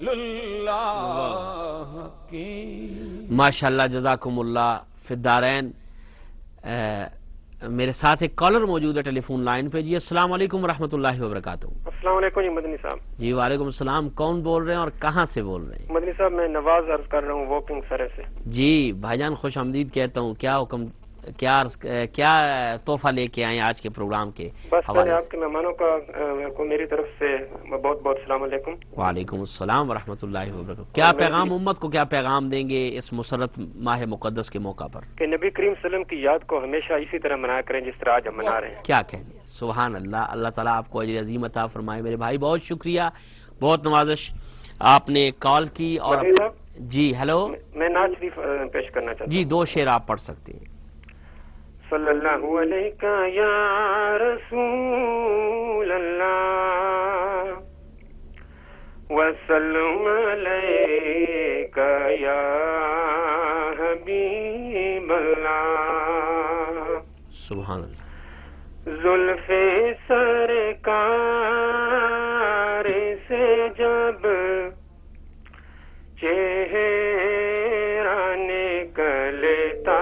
اللہ کی۔ ماشاءاللہ، جزاکم اللہ فی الدارین۔ میرے ساتھ ایک کالر موجود ہے ٹیلی فون لائن پہ۔ جی السلام علیکم ورحمۃ اللہ وبرکاتہ۔ السلام علیکم جی مدنی صاحب۔ جی وعلیکم السلام، کون بول رہے ہیں اور کہاں سے بول رہے ہیں؟ مدنی صاحب میں نواز عرض کر رہا ہوں واکنگ سرے سے۔ جی بھائی جان خوش آمدید کہتا ہوں۔ کیا حکم، کیا تحفہ لے کے آئے آج کے پروگرام کے بس حوالے پہلے سے؟ آپ کے مہمانوں کو میری طرف سے بہت بہت السلام علیکم۔ وعلیکم السلام ورحمۃ اللہ وبرکاتہ۔ کیا پیغام امت کو، کیا پیغام دیں گے اس مسرت ماہ مقدس کے موقع پر؟ کہ نبی کریم صلی اللہ علیہ وسلم کی یاد کو ہمیشہ اسی طرح منایا کریں جس طرح آج ہم منا رہے ہیں۔ کیا کہنے، سبحان اللہ۔ اللہ تعالیٰ آپ کو اجر عظیم عطا فرمائے میرے بھائی، بہت شکریہ، بہت نوازش آپ نے کال کی۔ اور مدنی صاحب جی ہیلو، میں نعت شریف پیش کرنا چاہتا ہوں۔ جی 2 شعر آپ پڑھ سکتے ہیں۔ صلی اللہ علیہ یا رسول اللہ وسلم علیک یا حبیب اللہ۔ سبحان اللہ۔ زلف سرکار سے جب چہرہ نکلتا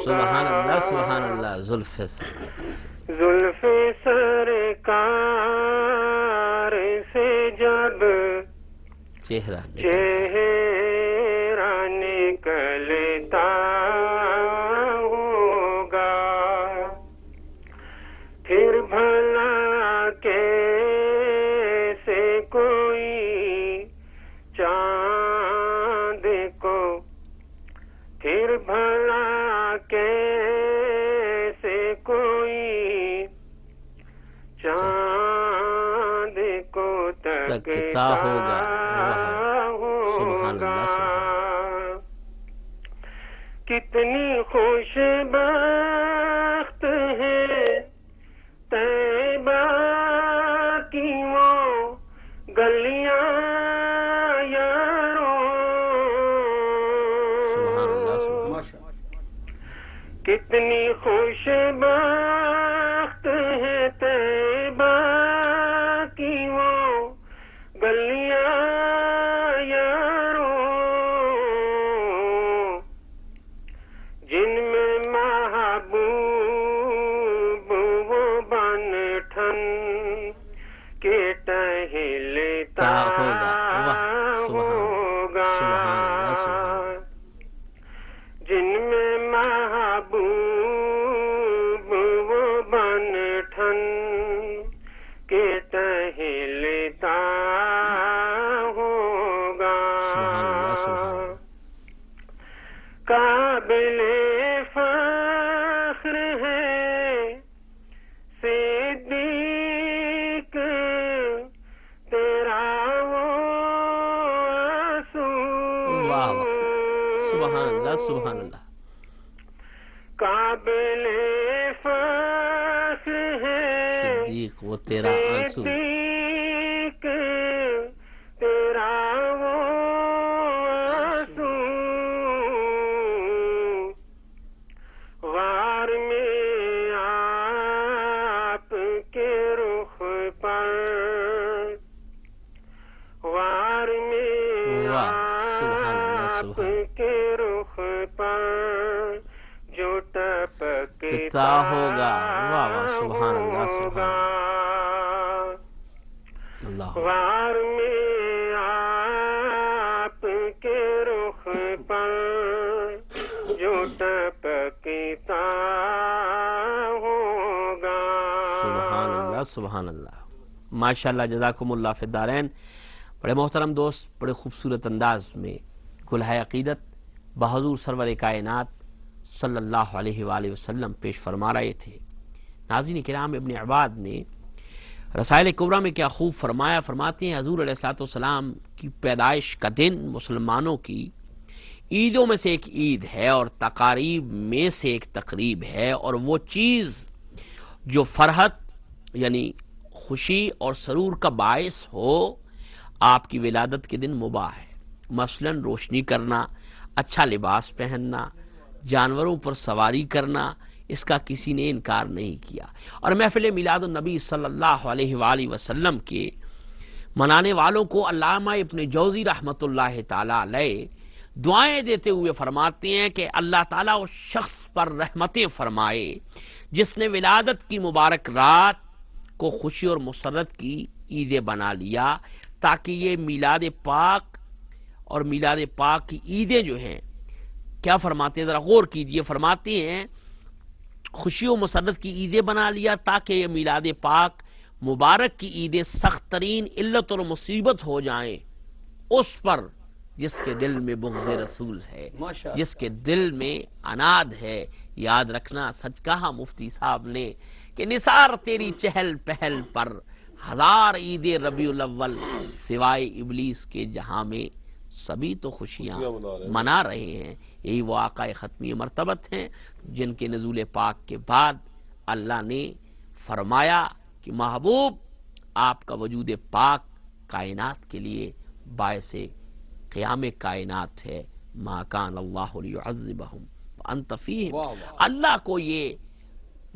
سبحان اللہ، سبحان اللہ۔ زلف سرکار سے جب چہرہ نکلتا ہوگا، پھر بھلا کیسے کوئی چاند کو، پھر بھلا کیسے کوئی چاند کو تکتا ہوگا۔ کتنی خوش بخت ہے طیبہ کی وہ گلیاں یارو، کتنی خوش بخت ہے طیبہ کی وہ گلیاں یارو، جن میں محبوب وہ بن ٹھن کے ٹہلتا ہوگا، جن میں محبوب وہ بن ٹھن کے ٹہلتا ہوگا، قابل فخر ہے صدیق تیرا وہ اصول، سبحان اللہ، سبحان اللہ۔ قابل فخر ہے صدیق وہ تیرا آنسو، صدیق تیرا وہ آنسو، غار میں آپ کے رخ پر، غار میں آپ کے رخ پر جو ٹپکتا ہوگا، واہ واہ، سبحان اللہ، سبحان اللہ۔ غار میں آپ کے رخ پر جو ٹپکتا ہوگا۔ سبحان اللہ، سبحان اللہ۔ ماشاءاللہ، جزاکم اللہ فی الدارین۔ بڑے محترم دوست، بڑے خوبصورت انداز میں کلہائے عقیدت بحضور سرور کائنات صلی اللہ علیہ وآلہ وسلم پیش فرما رہے تھے۔ ناظرین کرام، ابن عباد نے رسائل کبریٰ میں کیا خوب فرمایا، فرماتے ہیں حضور علیہ السلام کی پیدائش کا دن مسلمانوں کی عیدوں میں سے ایک عید ہے اور تقاریب میں سے ایک تقریب ہے، اور وہ چیز جو فرحت یعنی خوشی اور سرور کا باعث ہو آپ کی ولادت کے دن مباح ہے، مثلا روشنی کرنا، اچھا لباس پہننا، جانوروں پر سواری کرنا، اس کا کسی نے انکار نہیں کیا۔ اور محفل میلاد النبی صلی اللہ علیہ وآلہ وسلم کے منانے والوں کو علامہ ابن جوزی رحمت اللہ تعالی علیہ دعائیں دیتے ہوئے فرماتے ہیں کہ اللہ تعالیٰ اس شخص پر رحمتیں فرمائے جس نے ولادت کی مبارک رات کو خوشی اور مسرت کی عیدیں بنا لیا، تاکہ یہ میلاد پاک اور میلاد پاک کی عیدیں جو ہیں، کیا فرماتے ہیں ذرا غور کیجئے، فرماتے ہیں خوشی و مسرت کی عیدیں بنا لیا تاکہ یہ میلاد پاک مبارک کی عیدیں سخت ترین علت اور مصیبت ہو جائیں اس پر جس کے دل میں بغض رسول ہے، جس کے دل میں عناد ہے۔ یاد رکھنا، سچ کہا مفتی صاحب نے کہ نثار تیری چہل پہل پر، ہزار عید ربیع الاول سوائے ابلیس کے جہاں میں سبھی تو خوشیاں منا رہے ہیں۔ یہی وہ آقا ختمی مرتبت ہیں جن کے نزول پاک کے بعد اللہ نے فرمایا کہ محبوب آپ کا وجود پاک کائنات کے لیے باعث قیام کائنات ہے۔ ما کان اللہ لیعذبہم وانت فیہم، اللہ کو یہ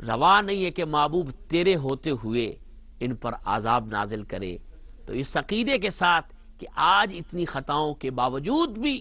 روا نہیں ہے کہ محبوب تیرے ہوتے ہوئے ان پر عذاب نازل کرے۔ تو اس عقیدے کے ساتھ کہ آج اتنی خطاؤں کے باوجود بھی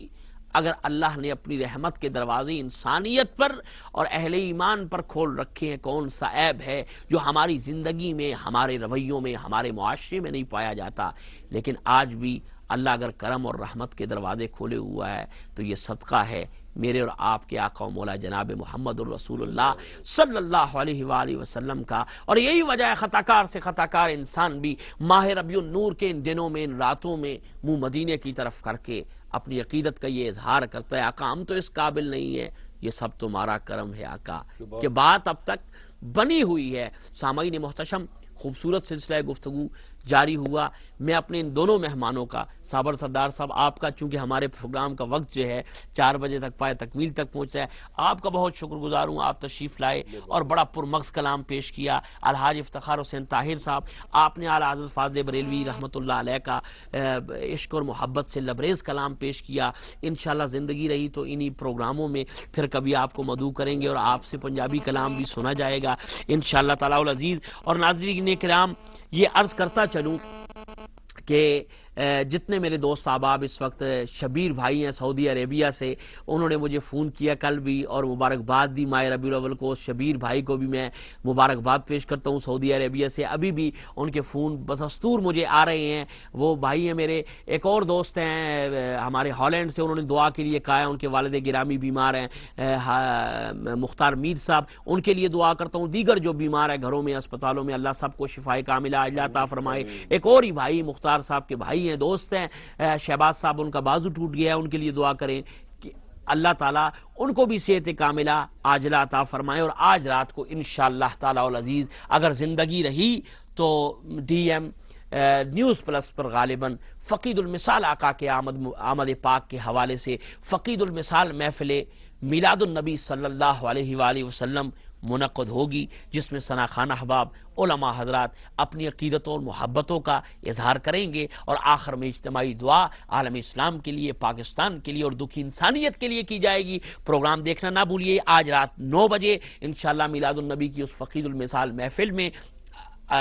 اگر اللہ نے اپنی رحمت کے دروازے انسانیت پر اور اہل ایمان پر کھول رکھے ہیں، کون سا عیب ہے جو ہماری زندگی میں، ہمارے رویوں میں، ہمارے معاشرے میں نہیں پایا جاتا؟ لیکن آج بھی اللہ اگر کرم اور رحمت کے دروازے کھولے ہوا ہے تو یہ صدقہ ہے میرے اور آپ کے آقا و مولا جناب محمد الرسول اللہ صلی اللہ علیہ وآلہ وسلم کا۔ اور یہی وجہ ہے خطاکار سے خطاکار انسان بھی ماہ ربیع النور کے ان دنوں میں، ان راتوں میں منہ مدینے کی طرف کر کے اپنی عقیدت کا یہ اظہار کرتا ہے، آقا ہم تو اس قابل نہیں ہیں، یہ سب تمہارا کرم ہے آقا، کہ بات اب تک بنی ہوئی ہے۔ سامعین محتشم، خوبصورت سلسلہ گفتگو جاری ہوا۔ میں اپنے ان دونوں مہمانوں کا، صابر سردار صاحب آپ کا، چونکہ ہمارے پروگرام کا وقت جو ہے 4 بجے تک پائے تکمیل تک پہنچا ہے، آپ کا بہت شکر گزار ہوں، آپ تشریف لائے اور بڑا پرمغز کلام پیش کیا۔ الحاج افتخار حسین طاہر صاحب، آپ نے اعلیٰ حضرت فاضل بریلوی رحمۃ اللہ علیہ کا عشق اور محبت سے لبریز کلام پیش کیا۔ انشاءاللہ زندگی رہی تو انہی پروگراموں میں پھر کبھی آپ کو مدعو کریں گے اور آپ سے پنجابی کلام بھی سنا جائے گا انشاءاللہ تعالی العزیز۔ اور ناظرین کرام، یہ عرض کرتا چلوں کہ جتنے میرے دوست احباب اس وقت شبیر بھائی ہیں سعودی عربیہ سے، انہوں نے مجھے فون کیا کل بھی اور مبارکباد دی ماہ ربیع الاول کو۔ شبیر بھائی کو بھی میں مبارکباد پیش کرتا ہوں سعودی عربیہ سے، ابھی بھی ان کے فون بدستور مجھے آ رہے ہیں۔ وہ بھائی ہیں میرے، ایک اور دوست ہیں ہمارے ہالینڈ سے، انہوں نے دعا کے لیے کہا ہے، ان کے والد گرامی بیمار ہیں مختار میر صاحب، ان کے لیے دعا کرتا ہوں۔ دیگر جو بیمار ہیں گھروں میں، اسپتالوں میں، اللہ سب کو شفائے کاملہ عاجلہ عطا فرمائے۔ ایک اور ہی بھائی مختار صاحب کے بھائی ہیں، دوست ہیں، شہباز صاحب، ان کا بازو ٹوٹ گیا ہے، ان کے لیے دعا کریں کہ اللہ تعالیٰ ان کو بھی صحت کاملہ عاجلہ عطا فرمائے۔ اور آج رات کو انشاءاللہ تعالی العزیز اگر زندگی رہی تو ڈی ایم نیوز پلس پر غالباً فقید المثال آقا کے آمد پاک کے حوالے سے فقید المثال محفل میلاد النبی صلی اللہ علیہ وآلہ وسلم منعقد ہوگی، جس میں ثنا خان احباب، علماء حضرات اپنی عقیدتوں اور محبتوں کا اظہار کریں گے، اور آخر میں اجتماعی دعا عالم اسلام کے لیے، پاکستان کے لیے اور دکھی انسانیت کے لیے کی جائے گی۔ پروگرام دیکھنا نہ بھولیے، آج رات 9 بجے انشاءاللہ میلاد النبی کی اس فقید المثال محفل میں،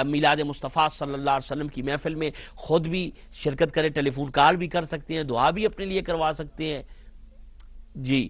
میلاد مصطفیٰ صلی اللہ علیہ وسلم کی محفل میں خود بھی شرکت کریں، ٹیلی فون کال بھی کر سکتے ہیں، دعا بھی اپنے لیے کروا سکتے ہیں۔ جی،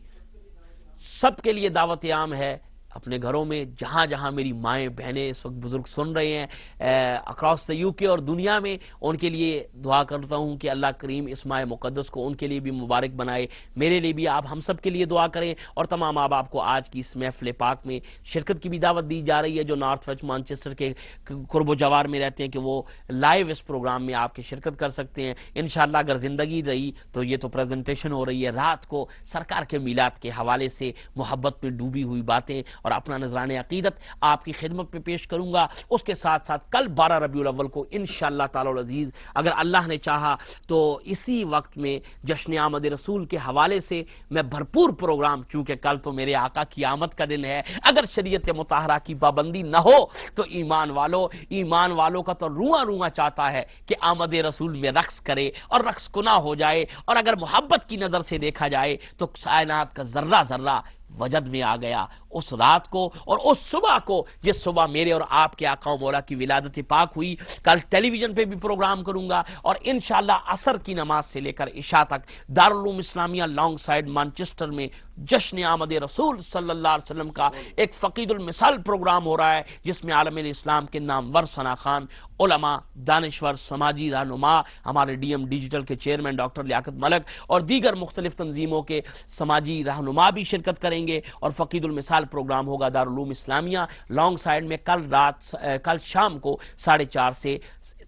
سب کے لیے دعوت عام ہے، اپنے گھروں میں جہاں جہاں میری مائیں بہنیں اس وقت بزرگ سن رہے ہیں اکراس دا یو کے اور دنیا میں، ان کے لیے دعا کرتا ہوں کہ اللہ کریم اس ماہ مقدس کو ان کے لیے بھی مبارک بنائے، میرے لیے بھی، آپ ہم سب کے لیے دعا کریں۔ اور تمام آپ کو آج کی اس محفل پاک میں شرکت کی بھی دعوت دی جا رہی ہے، جو نارتھ ویسٹ مانچسٹر کے قرب و جوار میں رہتے ہیں کہ وہ لائیو اس پروگرام میں آپ کی شرکت کر سکتے ہیں انشاءاللہ۔ اگر زندگی رہی تو یہ تو پریزنٹیشن ہو رہی ہے، رات کو سرکار کے میلاد کے حوالے سے محبت میں ڈوبی ہوئی باتیں اور اپنا نذران عقیدت آپ کی خدمت میں پیش کروں گا۔ اس کے ساتھ ساتھ کل 12 ربیع الاول کو انشاءاللہ تعالی العزیز اگر اللہ نے چاہا تو اسی وقت میں جشن آمد رسول کے حوالے سے میں بھرپور پروگرام، چونکہ کل تو میرے آقا کی آمد کا دن ہے، اگر شریعت مطہرہ کی پابندی نہ ہو تو ایمان والوں کا تو رواں رواں چاہتا ہے کہ آمد رسول میں رقص کرے اور رقص گناہ ہو جائے، اور اگر محبت کی نظر سے دیکھا جائے تو کائنات کا ذرہ ذرہ وجد میں آ گیا اس رات کو اور اس صبح کو جس صبح میرے اور آپ کے آقا و مولا کی ولادت پاک ہوئی. کل ٹیلی ویژن پہ بھی پروگرام کروں گا اور انشاءاللہ عصر کی نماز سے لے کر عشاء تک دارالعلوم اسلامیہ لانگ سائڈ مانچسٹر میں جشن آمد رسول صلی اللہ علیہ وسلم کا ایک فقید المثال پروگرام ہو رہا ہے جس میں عالم اسلام کے نامور ثنا خان، علماء، دانشور، سماجی رہنما، ہمارے ڈی ایم ڈیجیٹل کے چیئرمین ڈاکٹر لیاقت ملک اور دیگر مختلف تنظیموں کے سماجی رہنما بھی شرکت کریں گے اور فقید المثال پروگرام ہوگا دارالعلوم اسلامیہ لانگ سائڈ میں کل شام کو 4:30 سے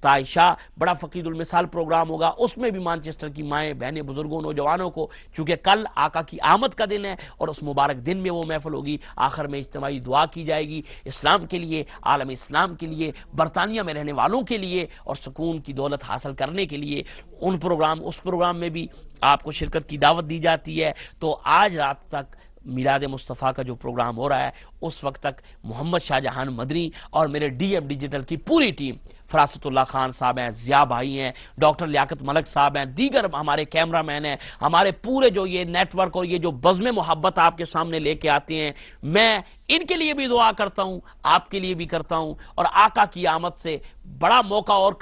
عائشہ. بڑا فقید المثال پروگرام ہوگا. اس میں بھی مانچسٹر کی مائیں، بہنیں، بزرگوں، نوجوانوں کو، چونکہ کل آقا کی آمد کا دن ہے اور اس مبارک دن میں وہ محفل ہوگی. آخر میں اجتماعی دعا کی جائے گی اسلام کے لیے، عالم اسلام کے لیے، برطانیہ میں رہنے والوں کے لیے اور سکون کی دولت حاصل کرنے کے لیے. اس پروگرام میں بھی آپ کو شرکت کی دعوت دی جاتی ہے. تو آج رات تک میلاد مصطفیٰ کا جو پروگرام ہو رہا ہے اس وقت تک محمد شاہ جہان مدنی اور میرے ڈی ایم ڈیجیٹل کی پوری ٹیم، فراست اللہ خان صاحب ہیں، ضیاء بھائی ہیں، ڈاکٹر لیاقت ملک صاحب ہیں، دیگر ہمارے کیمرہ مین ہیں، ہمارے پورے جو یہ نیٹ ورک اور یہ جو بزم محبت آپ کے سامنے لے کے آتے ہیں، میں ان کے لیے بھی دعا کرتا ہوں، آپ کے لیے بھی کرتا ہوں. اور آقا کی آمد سے بڑا موقع اور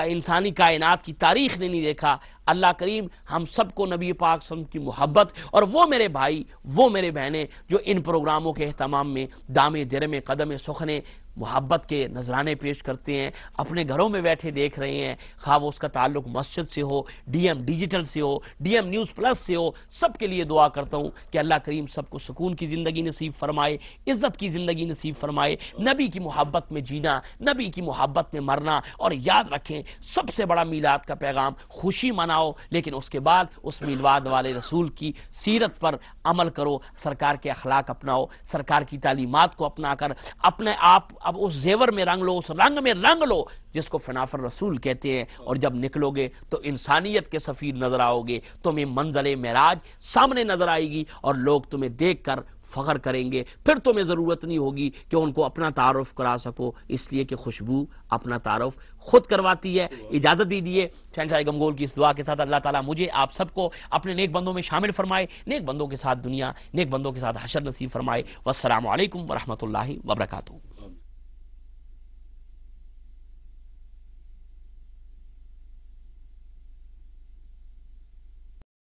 انسانی کائنات کی تاریخ نے نہیں دیکھا. اللہ کریم ہم سب کو نبی پاک صلی اللہ علیہ وسلم کی محبت اور وہ میرے بھائی، وہ میرے بہنیں جو ان پروگراموں کے اہتمام میں دامے درم قدم سخنے محبت کے نذرانے پیش کرتے ہیں، اپنے گھروں میں بیٹھے دیکھ رہے ہیں، خواہ وہ اس کا تعلق مسجد سے ہو، ڈی ایم ڈیجیٹل سے ہو، ڈی ایم نیوز پلس سے ہو، سب کے لیے دعا کرتا ہوں کہ اللہ کریم سب کو سکون کی زندگی نصیب فرمائے، عزت کی زندگی نصیب فرمائے، نبی کی محبت میں جینا، نبی کی محبت میں مرنا. اور یاد رکھیں سب سے بڑا میلاد کا پیغام خوشی مناؤ، لیکن اس کے بعد اس میلاد والے رسول کی سیرت پر عمل کرو، سرکار کے اخلاق اپناؤ، سرکار کی تعلیمات کو اپنا کر اپنے آپ اب اس زیور میں رنگ لو، اس رنگ میں رنگ لو جس کو فنافر رسول کہتے ہیں. اور جب نکلو گے تو انسانیت کے سفیر نظر آؤ گے، تمہیں منزل معراج سامنے نظر آئے گی اور لوگ تمہیں دیکھ کر فخر کریں گے. پھر تمہیں ضرورت نہیں ہوگی کہ ان کو اپنا تعارف کرا سکو، اس لیے کہ خوشبو اپنا تعارف خود کرواتی ہے. اجازت دیجیے شہنشاہ گمگول کی اس دعا کے ساتھ اللہ تعالیٰ مجھے آپ سب کو اپنے نیک بندوں میں شامل فرمائے، نیک بندوں کے ساتھ دنیا، نیک بندوں کے ساتھ حشر نصیب فرمائے. والسلام علیکم ورحمۃ اللہ وبرکاتہ.